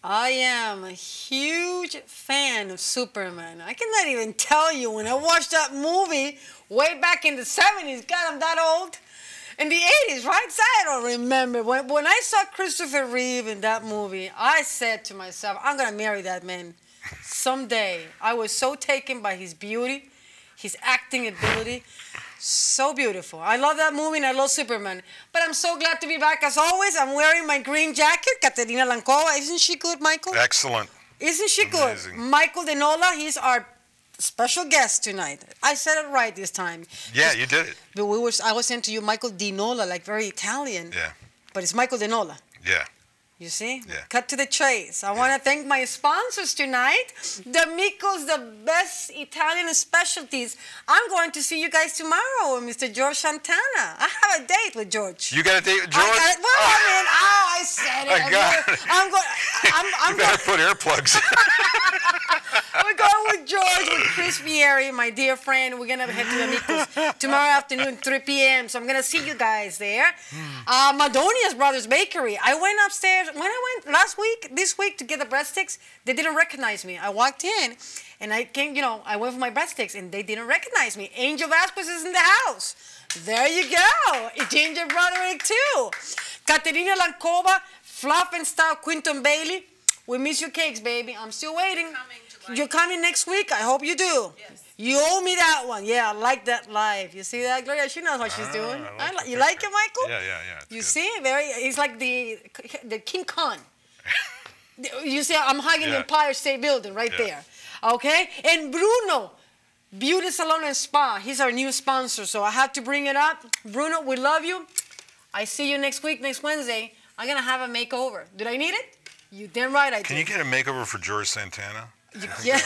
I am a huge fan of Superman. I cannot even tell you, when I watched that movie way back in the 70s, God, I'm that old. In the 80s, right? So I don't remember. When I saw Christopher Reeve in that movie, I said to myself, I'm going to marry that man someday. I was so taken by his beauty, his acting ability. So beautiful. I love that movie and I love Superman. But I'm so glad to be back as always. I'm wearing my green jacket. Katerina Lankova. Isn't she good, Michael? Excellent. Isn't she Amazing. good? Michael De Nola, he's our special guest tonight. I said it right this time. Yeah, you did it. But I was saying to you Michael De Nola, like very Italian. Yeah. But it's Michael De Nola. Yeah. You see? Yeah. Cut to the chase. I want to thank my sponsors tonight. D'Amico's, the best Italian specialties. I'm going to see you guys tomorrow with Mr. George Santana. I have a date with George. You got a date with George? I said it. I got it. I'm you better put earplugs. We're going with George, with Chris Vieri, my dear friend. We're going to head to D'Amico's tomorrow afternoon, 3 p.m. So I'm going to see you guys there. Madonia's Brothers Bakery. I went upstairs. When I went this week to get the breadsticks, they didn't recognize me. I walked in, and I came, I went for my breadsticks, and they didn't recognize me. Angel Vasquez is in the house. There you go. Ginger Broderick, too. Katerina Lankova, Fluff and Style, Quinton Bailey. We miss your cakes, baby. I'm still waiting. You're coming next week? I hope you do. Yes. You owe me that one. Yeah, I like that live. You see that, Gloria? She knows what she's doing. You like it, Michael? Yeah. You see? He's like the King Khan. You see, I'm hugging the Empire State Building right there. Okay? And Bruno, Beauty Salon and Spa. He's our new sponsor, so I have to bring it up. Bruno, we love you. I see you next week, next Wednesday. I'm going to have a makeover. Did I need it? You damn right I did. Can you get a makeover for George Santana? Yeah.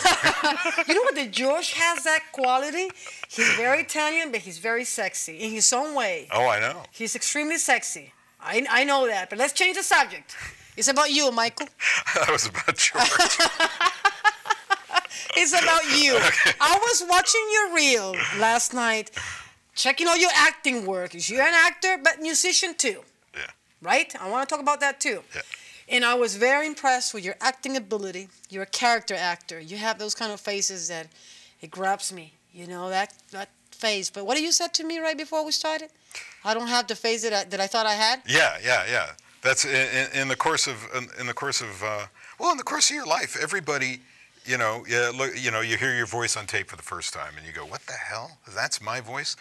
You know what? The George has that quality. He's very Italian, but he's very sexy in his own way. Oh, I know. He's extremely sexy. I know that. But let's change the subject. It's about you, Michael. That was about George. It's about you. Okay. I was watching your reel last night, checking all your acting work. You're an actor, but musician too. Yeah. Right? I want to talk about that too. Yeah. And I was very impressed with your acting ability. You're a character actor. You have those kind of faces that it grabs me. You know, that face. But what you said to me right before we started? I don't have the face that I thought I had? Yeah. That's in the course of your life, everybody, you hear your voice on tape for the first time and you go, what the hell? That's my voice?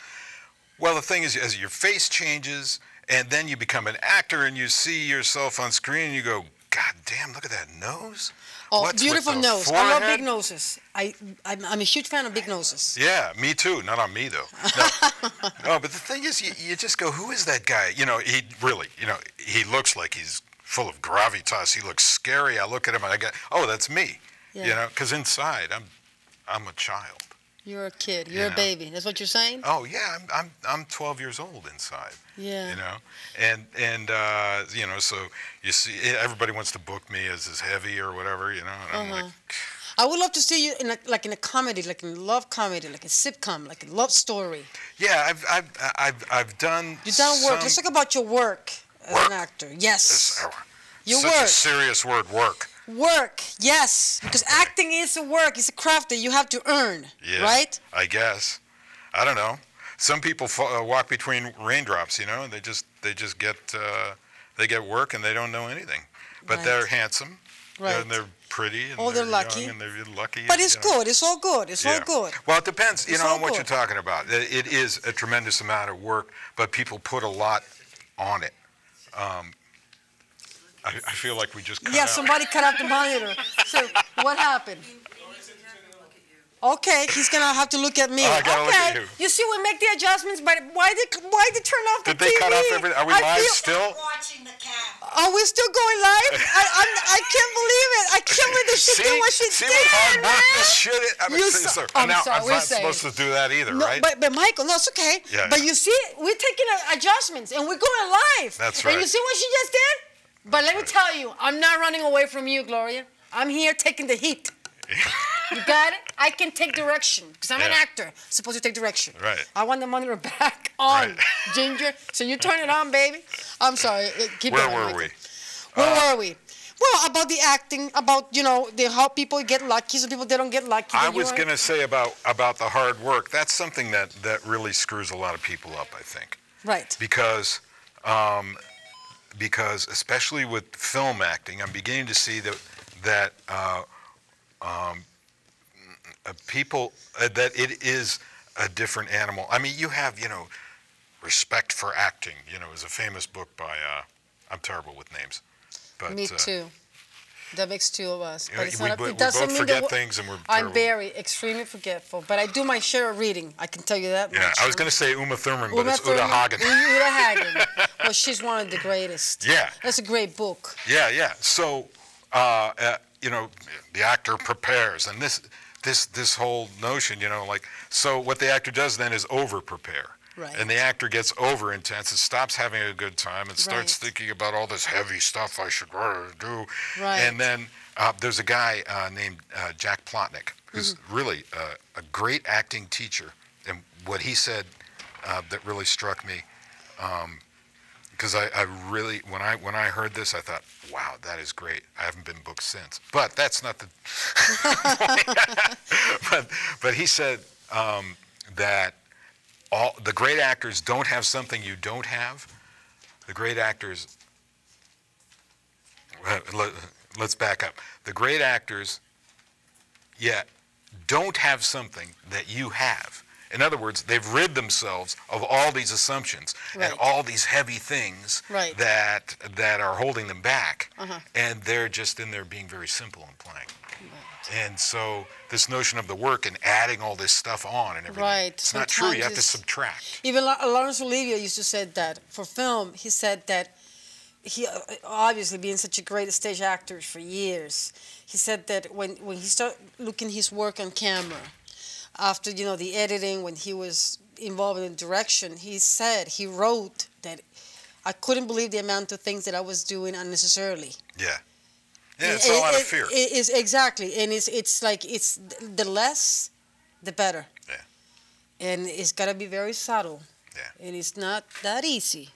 Well, the thing is, as your face changes, and then you become an actor and you see yourself on screen and you go, God damn, look at that nose. Oh, what's beautiful nose. Forehead? I love big noses. I'm a huge fan of big noses. Yeah, me too. Not on me, though. No, but the thing is, you just go, who is that guy? He looks like he's full of gravitas. He looks scary. I look at him and I go, oh, that's me. Yeah. Because inside, I'm a child. You're a kid. You're a baby. That's what you're saying? Oh yeah, I'm 12 years old inside. Yeah. So you see, everybody wants to book me as heavy or whatever, And I'm like, I would love to see you in a comedy, like in a love comedy, like a sitcom, like a love story. Yeah, I've done. You've done work. Let's talk about your work as an actor. Yes. Your work. Such a serious word, work. Work, yes, because acting is a work. It's a craft that you have to earn, right? I guess. I don't know. Some people walk between raindrops, and they just get work and they don't know anything. But they're handsome, and they're pretty, and they're lucky, young, and they're lucky. But it's good. It's all good. It's all good. Well, it depends, on what you're talking about. It is a tremendous amount of work, but people put a lot on it. I feel like we just cut out. Somebody cut out the monitor. So what happened? Okay, he's gonna have to look at me. Oh, I gotta look at you. You see, we make the adjustments, but why they turn off the TV? Did they cut off everything? Are we live still? Watching the cat. Are we still going live? I can't believe it. I can't believe this shit did what she see did, what hard man. work this shit is? I'm not supposed to do that either, right? But Michael, no, it's okay. Yeah. But you see, we're taking adjustments, and we're going live. That's right. And you see what she just did? But let me tell you, I'm not running away from you, Gloria. I'm here taking the heat. You got it? I can take direction because I'm an actor, supposed to take direction. Right. I want the monitor back on, Ginger. So you turn it on, baby. I'm sorry. Keep Where going, were we? Where were we? Well, about the acting, about how people get lucky, some people they don't get lucky. I was going to say about the hard work. That's something that really screws a lot of people up, I think. Right. Because especially with film acting, I'm beginning to see that people that it is a different animal. I mean, you have Respect for Acting. Is a famous book by I'm terrible with names. But, me too. That makes two of us. But we both forget things, and we're I'm extremely forgetful. But I do my share of reading. I can tell you that much. Yeah, I was going to say Uma Thurman, but it's Uta Hagen. Uta Hagen. Well, she's one of the greatest. Yeah. That's a great book. Yeah, yeah. So, the actor prepares, and this whole notion, so what the actor does then is over-prepare. Right. And the actor gets over intense and stops having a good time and starts thinking about all this heavy stuff I should do. Right. And then there's a guy named Jack Plotnick, who's really a great acting teacher. And what he said that really struck me, because I really, when I heard this, I thought, wow, that is great. I haven't been booked since. But that's not the point. But he said that the great actors don't have something you don't have. The great actors, let's back up. The great actors, don't have something that you have. In other words, they've rid themselves of all these assumptions and all these heavy things that are holding them back. And they're just in there being very simple and playing. And so this notion of the work and adding all this stuff on and everything, it's not true. You have to subtract. Even Laurence Olivier used to say that for film. He said that he, obviously being such a great stage actor for years, he said that when he started looking his work on camera, after the editing, when he was involved in direction, he wrote that I couldn't believe the amount of things that I was doing unnecessarily. Yeah. Yeah, it's a lot of fear. It is exactly, and it's like the less, the better. Yeah. And it's got to be very subtle. Yeah. And it's not that easy.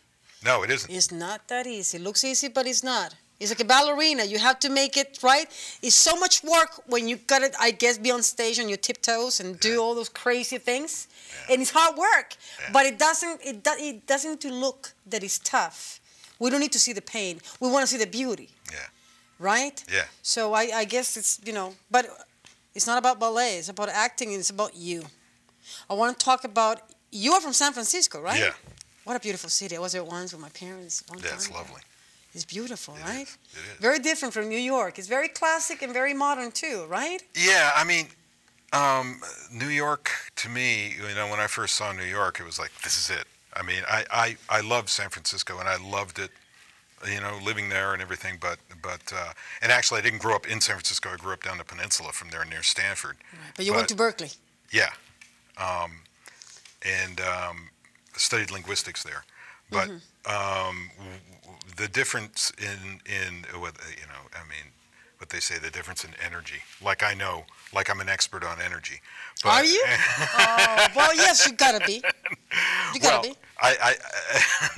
No, it isn't. It's not that easy. It looks easy, but it's not. It's like a ballerina. You have to make it right. It's so much work when you got to, I guess, be on stage on your tiptoes and do all those crazy things. Yeah. And it's hard work, but it doesn't to look that it's tough. We don't need to see the pain. We want to see the beauty. Yeah. Right? Yeah. So I guess it's, but it's not about ballet. It's about acting, and it's about you. I want to talk about, you are from San Francisco, right? Yeah. What a beautiful city. I was there once with my parents. Yeah, it's lovely. It's beautiful, right? It is. Very different from New York. It's very classic and very modern too, right? Yeah, I mean, New York, to me, when I first saw New York, it was like, this is it. I mean, I loved San Francisco, and I loved it, living there and everything, but and actually I didn't grow up in San Francisco. I grew up down the peninsula from there near Stanford. Right. But you went to Berkeley. Yeah. And studied linguistics there. But the difference in what, what they say, the difference in energy, like I'm an expert on energy. But, are you? Well, yes, you gotta be. You gotta be.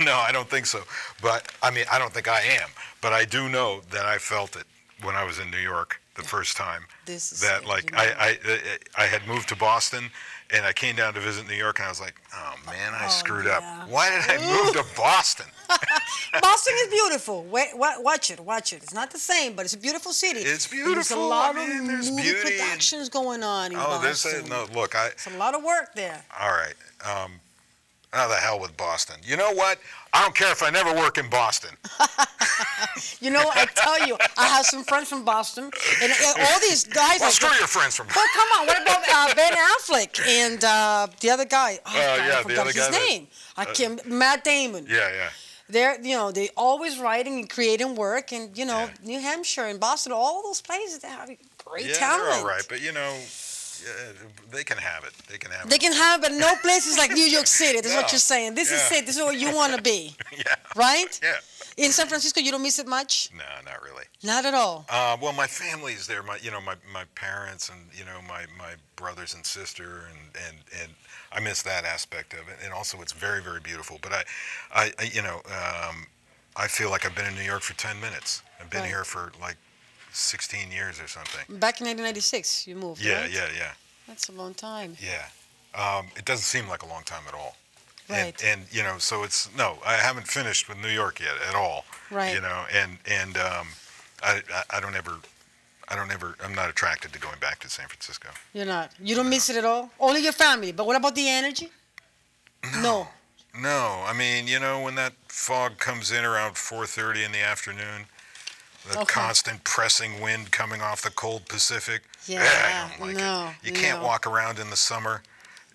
No, I don't think so. But I mean, I don't think I am. But I do know that I felt it when I was in New York the first time. This is that I had moved to Boston, and I came down to visit New York, and I was like, oh man, I screwed up. Why did I move to Boston? Boston is beautiful. Watch it. It's not the same, but it's a beautiful city. It's beautiful. There's a lot of movie productions going on in Boston. It's a lot of work there. All right. Oh, the hell with Boston. You know what? I don't care if I never work in Boston. I tell you, I have some friends from Boston, and all these guys. Well, screw your friends from Boston. Well, come on. What about Ben Affleck and the other guy? I the other forgot his name. Matt Damon. Yeah. They always writing and creating work, and New Hampshire and Boston, all those places, they have great talent. They're all right, but they can have it. They can have it. They can have it, but no place is like New York City. That's what you're saying. This is it. This is where you want to be. Yeah. Right? Yeah. In San Francisco, you don't miss it much? No, not really. Not at all. Well, my family's there. My parents and my brothers and sister, and I miss that aspect of it. And also, it's very, very beautiful. But I feel like I've been in New York for 10 minutes. I've been Right. here for like 16 years or something. Back in 1996, you moved, Yeah, right? yeah. That's a long time. Yeah. It doesn't seem like a long time at all. Right. And you know, so it's, no, I haven't finished with New York yet at all. Right. You know, and I don't ever, I'm not attracted to going back to San Francisco. You're not. You don't miss it at all? Only your family. But what about the energy? No. No, I mean, you know, when that fog comes in around 4:30 in the afternoon, the Okay. constant pressing wind coming off the cold Pacific. Yeah, I don't like no, it. You can't no. walk around in the summer.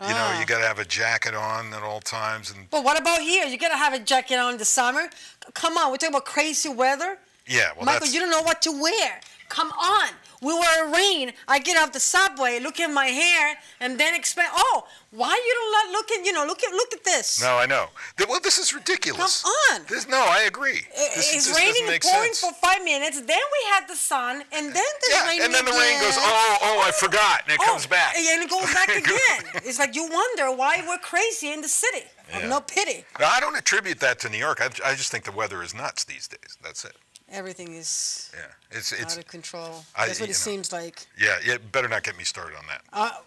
You know, Ah. you got to have a jacket on at all times. And But what about here? You gotta have a jacket on in the summer. Come on, we're talking about crazy weather. yeah, well, Michael, that's you don't know what to wear. Come on. We were in rain. I get off the subway, look at my hair, and then expect. Oh, why you don't not looking? You know, look at this. no, I know. Well, this is ridiculous. Come on. No, I agree. It's this raining doesn't and make pouring sense. for 5 minutes. Then we had the sun, and then the Yeah, rain. and then the rain goes. again. Oh, I forgot, and it comes back. And it goes back again. It's like you wonder why we're crazy in the city. Yeah. No pity. No, I don't attribute that to New York. I just think the weather is nuts these days. That's it. Everything is Yeah, it's out of control. I- That's what you it know. seems like. yeah. Better not get me started on that.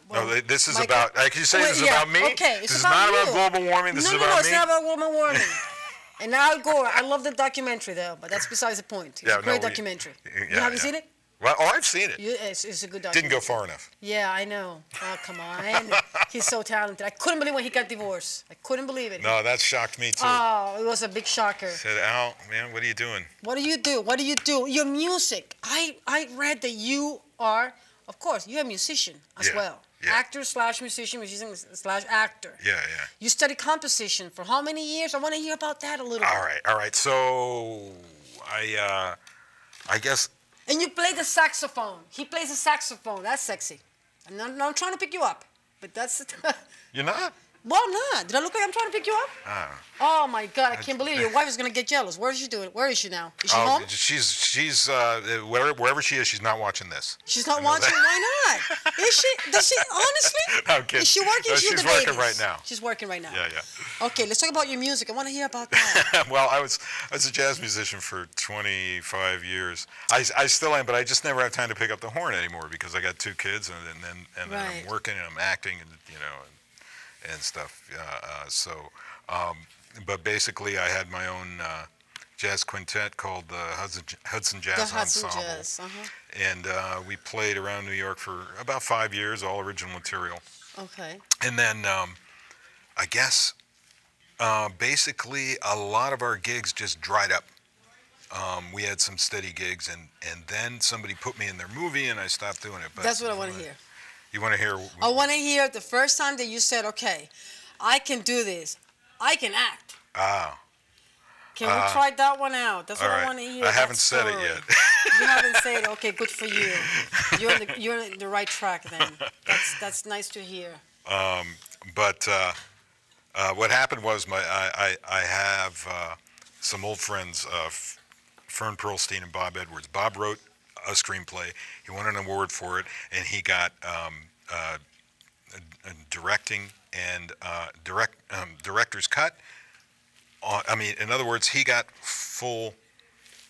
Well, No, this is Michael- about. Like you say, Wait, this is yeah, about me. okay, it's This is about not about you. global warming. This no, is no, about no, me. it's not about global warming. And Al Gore, I love the documentary though, but that's besides the point. It's Yeah, a great no, documentary. yeah, You haven't yeah. seen it? Well, I've seen it. It's a good documentary. Didn't go far enough. Yeah, I know. Oh, come on. He's so talented. I couldn't believe when he got divorced. I couldn't believe it. No, that shocked me too. Oh, it was a big shocker. Said, Al, man, what are you doing? What do you do? What do you do? Your music. I read that you are, of course, you're a musician as Yeah, well. yeah. Actor slash musician / actor. Yeah. You studied composition for how many years? I want to hear about that a little All bit. right. So, I guess. And you play the saxophone. He plays the saxophone. That's sexy. I'm not trying to pick you up, but that's. You're not? Well, I'm not. Did I look like I'm trying to pick you up? Oh my God! I can't believe it. Your wife is gonna get jealous. Where is she doing? Where is she now? Is she home? She's wherever she is, she's not watching this. She's not watching. Why not? Is she? Does she? Honestly? I'm kidding. Is she working? No, She's she's the working babies? right now. She's working right now. Yeah. Okay, let's talk about your music. I want to hear about that. Well, I was a jazz musician for 25 years. I still am, but I just never have time to pick up the horn anymore because I got 2 kids, and then Right. I'm working and I'm acting, and and stuff. But basically, I had my own jazz quintet called the Hudson Jazz The Hudson Ensemble, Jazz. and we played around New York for about 5 years, all original material. Okay. And then I guess basically a lot of our gigs just dried up. We had some steady gigs, and then somebody put me in their movie, and I stopped doing it. But That's what I want to hear. You want to hear? I want to hear the first time that you said, "Okay, I can do this. I can act." Can we try that one out? That's what all I right. want to hear. I that haven't said it story. yet. You haven't said it. Okay, good for you. You're on the right track then. That's nice to hear. But what happened was I have some old friends, Fern Pearlstein and Bob Edwards. Bob wrote a screenplay. He won an award for it, and he got a directing and director's cut. In other words, he got full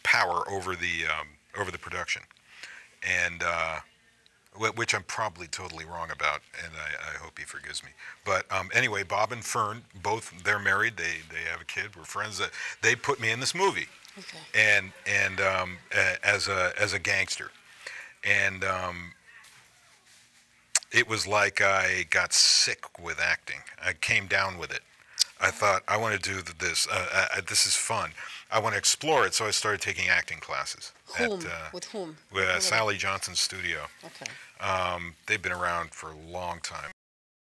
power over the production, and which I'm probably totally wrong about, and I hope he forgives me. But anyway, Bob and Fern, they're married. They have a kid. We're friends. They put me in this movie, Okay. and as a gangster, and it was like I got sick with acting. I came down with it. I thought, I want to do this. This is fun. I want to explore it, so I started taking acting classes. With whom? With Sally Johnson's studio. Okay. They've been around for a long time.